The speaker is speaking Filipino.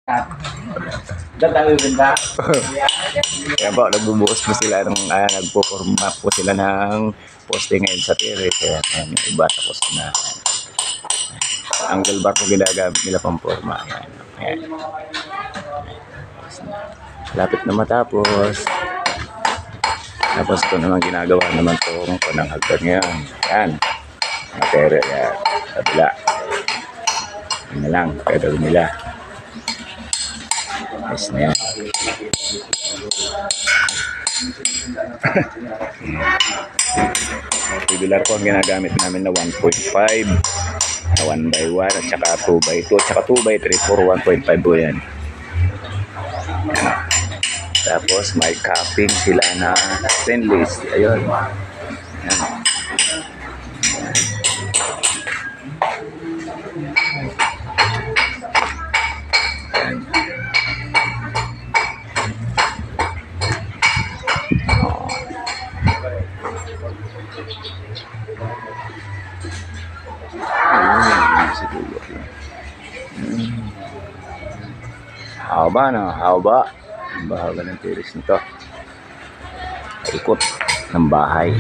Kaya po, nagbubuhos po sila ng, nagpo-forma po sila ng poste ngayon sa terrace. Kaya yung iba tapos na. Angle bar po ginagamit nila pang forma. Ayan. Lapit na matapos. Tapos ito naman ginagawa naman itong panang hagdan ngayon. Ayan. Material yan. Kabila. Yan na lang. Pero nila. Ayos na yan. Tubular po ang ginagamit namin na 1.5 na 1x1 at saka 2x2 at saka 2x3 for 1.5 po yan. Tapos may capping sila na stainless. Ayun. Ayan. Haba na, haba. Bahagi ng terrace nito. Ikot ng bahay.